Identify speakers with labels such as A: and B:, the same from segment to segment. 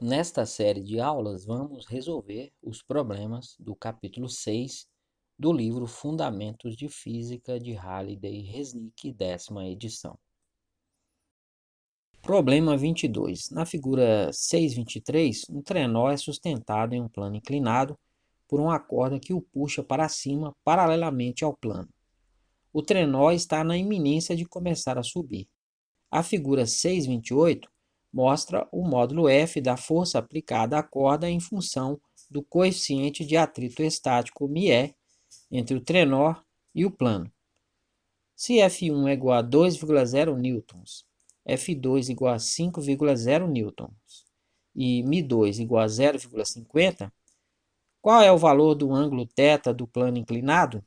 A: Nesta série de aulas, vamos resolver os problemas do capítulo 6 do livro Fundamentos de Física de Halliday e Resnick, 10ª edição. Problema 22. Na figura 6.23, um trenó é sustentado em um plano inclinado por uma corda que o puxa para cima paralelamente ao plano. O trenó está na iminência de começar a subir. A figura 6.28 mostra o módulo F da força aplicada à corda em função do coeficiente de atrito estático μe entre o trenó e o plano. Se F1 é igual a 2,0 newtons, F2 igual a 5,0 newtons e μ2 igual a 0,50, qual é o valor do ângulo θ do plano inclinado?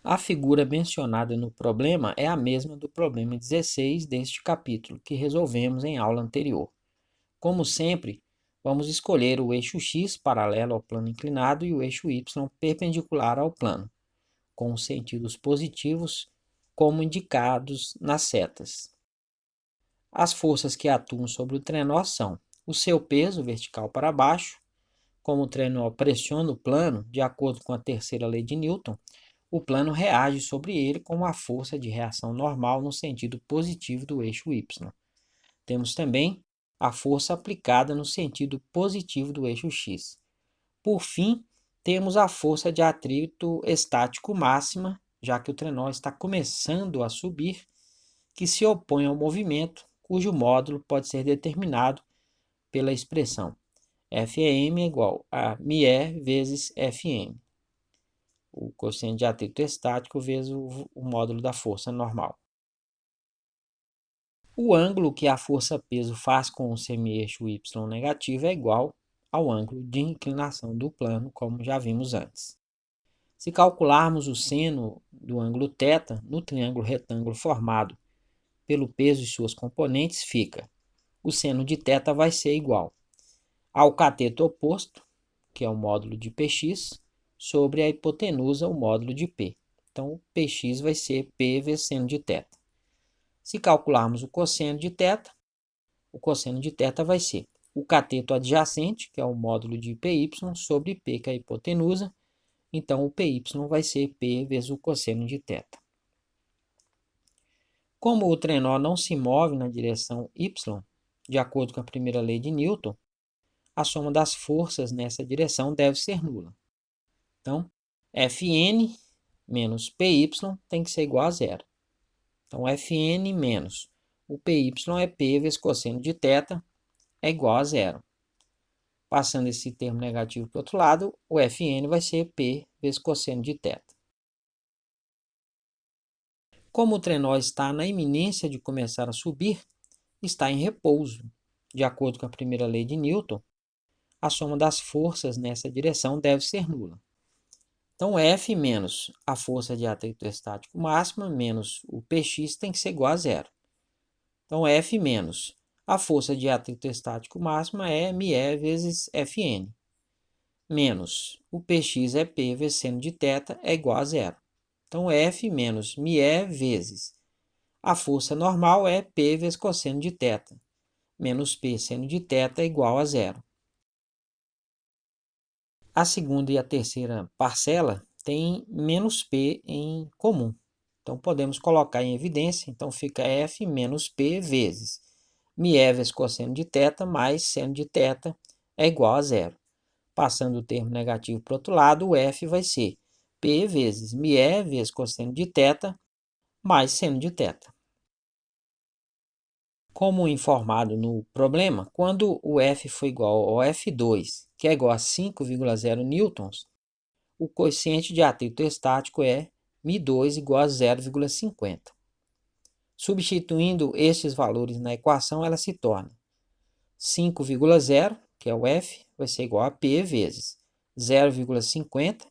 A: A figura mencionada no problema é a mesma do problema 16 deste capítulo, que resolvemos em aula anterior. Como sempre, vamos escolher o eixo x paralelo ao plano inclinado e o eixo y perpendicular ao plano, com os sentidos positivos como indicados nas setas. As forças que atuam sobre o trenó são o seu peso vertical para baixo, como o trenó pressiona o plano, de acordo com a terceira lei de Newton, o plano reage sobre ele com uma força de reação normal no sentido positivo do eixo y. Temos também a força aplicada no sentido positivo do eixo x. Por fim, temos a força de atrito estático máxima, já que o trenó está começando a subir, que se opõe ao movimento, cujo módulo pode ser determinado pela expressão Fm é igual a μe vezes Fm. O coeficiente de atrito estático vezes o módulo da força normal. O ângulo que a força-peso faz com o semi-eixo y negativo é igual ao ângulo de inclinação do plano, como já vimos antes. Se calcularmos o seno do ângulo θ no triângulo retângulo formado pelo peso e suas componentes, fica: o seno de θ vai ser igual ao cateto oposto, que é o módulo de Px, sobre a hipotenusa, o módulo de P. Então, o Px vai ser P vezes seno de θ. Se calcularmos o cosseno de θ, o cosseno de θ vai ser o cateto adjacente, que é o módulo de Py, sobre P, que é a hipotenusa. Então, o Py vai ser P vezes o cosseno de θ. Como o trenó não se move na direção y, de acordo com a primeira lei de Newton, a soma das forças nessa direção deve ser nula. Então, Fn menos Py tem que ser igual a zero. Então, Fn menos o Py é P vezes cosseno de θ é igual a zero. Passando esse termo negativo para o outro lado, o Fn vai ser P vezes cosseno de θ. Como o trenó está na iminência de começar a subir, está em repouso. De acordo com a primeira lei de Newton, a soma das forças nessa direção deve ser nula. Então, F menos a força de atrito estático máxima menos o Px tem que ser igual a zero. Então, F menos a força de atrito estático máxima é μe vezes Fn, menos o Px é P vezes seno de θ é igual a zero. Então, F menos μe vezes a força normal é P vezes cosseno de θ, menos P seno de θ é igual a zero. A segunda e a terceira parcela tem menos P em comum. Então, podemos colocar em evidência. Então, fica F menos P vezes μe vezes cosseno de θ mais seno de θ é igual a zero. Passando o termo negativo para o outro lado, o F vai ser P vezes μe vezes cosseno de θ mais seno de θ. Como informado no problema, quando o F for igual ao F2, que é igual a 5,0 newtons, o coeficiente de atrito estático é μ2 igual a 0,50. Substituindo estes valores na equação, ela se torna 5,0, que é o F, vai ser igual a P vezes 0,50,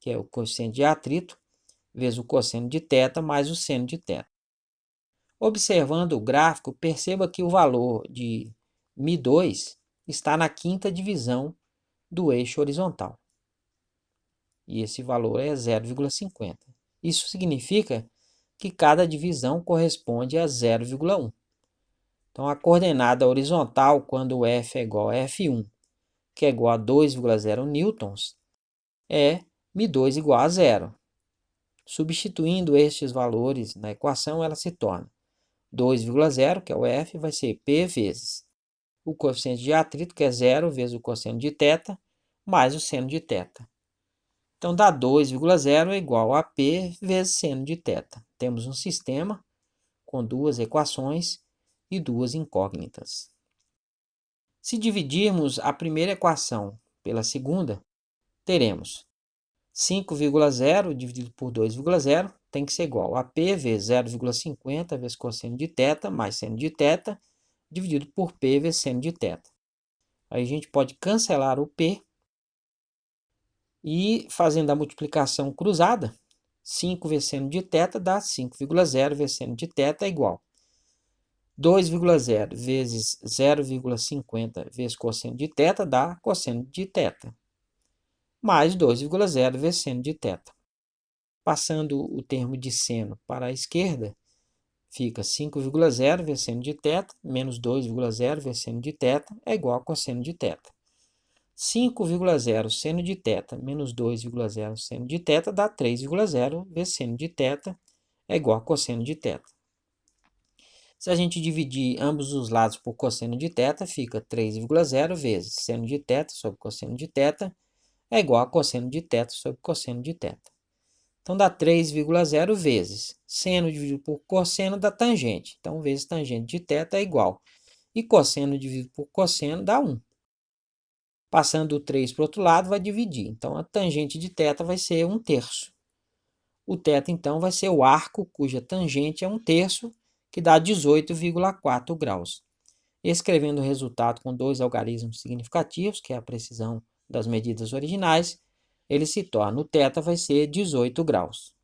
A: que é o coeficiente de atrito, vezes o cosseno de θ mais o seno de θ. Observando o gráfico, perceba que o valor de μ2 está na quinta divisão do eixo horizontal. E esse valor é 0,50. Isso significa que cada divisão corresponde a 0,1. Então, a coordenada horizontal, quando o F é igual a F1, que é igual a 2,0 newtons, é μ2 igual a 0. Substituindo estes valores na equação, ela se torna 2,0, que é o F, vai ser P vezes o coeficiente de atrito, que é 0, vezes o cosseno de θ, mais o seno de θ. Então, dá 2,0 é igual a P vezes seno de θ. Temos um sistema com duas equações e duas incógnitas. Se dividirmos a primeira equação pela segunda, teremos 5,0 dividido por 2,0 tem que ser igual a P vezes 0,50 vezes cosseno de θ mais seno de θ dividido por P vezes seno de θ. Aí a gente pode cancelar o P e, fazendo a multiplicação cruzada, 5 vezes seno de θ dá 5,0 vezes seno de θ é igual 2,0 vezes 0,50 vezes cosseno de θ dá cosseno de θ, mais 2,0 vezes seno de θ. Passando o termo de seno para a esquerda, fica 5,0 vezes seno de θ menos 2,0 vezes seno de θ é igual a cosseno de θ. 5,0 seno de θ menos 2,0 seno de θ dá 3,0 vezes seno de θ é igual a cosseno de θ. Se a gente dividir ambos os lados por cosseno de θ, fica 3,0 vezes seno de θ sobre cosseno de θ é igual a cosseno de θ sobre cosseno de θ. Então, dá 3,0 vezes seno dividido por cosseno da tangente. Então, vezes tangente de θ é igual. E cosseno dividido por cosseno dá 1. Passando o 3 para o outro lado, vai dividir. Então, a tangente de θ vai ser 1/3. O θ, então, vai ser o arco cuja tangente é 1/3, que dá 18,4 graus. Escrevendo o resultado com dois algarismos significativos, que é a precisão das medidas originais, ele se torna, o θ vai ser 18 graus.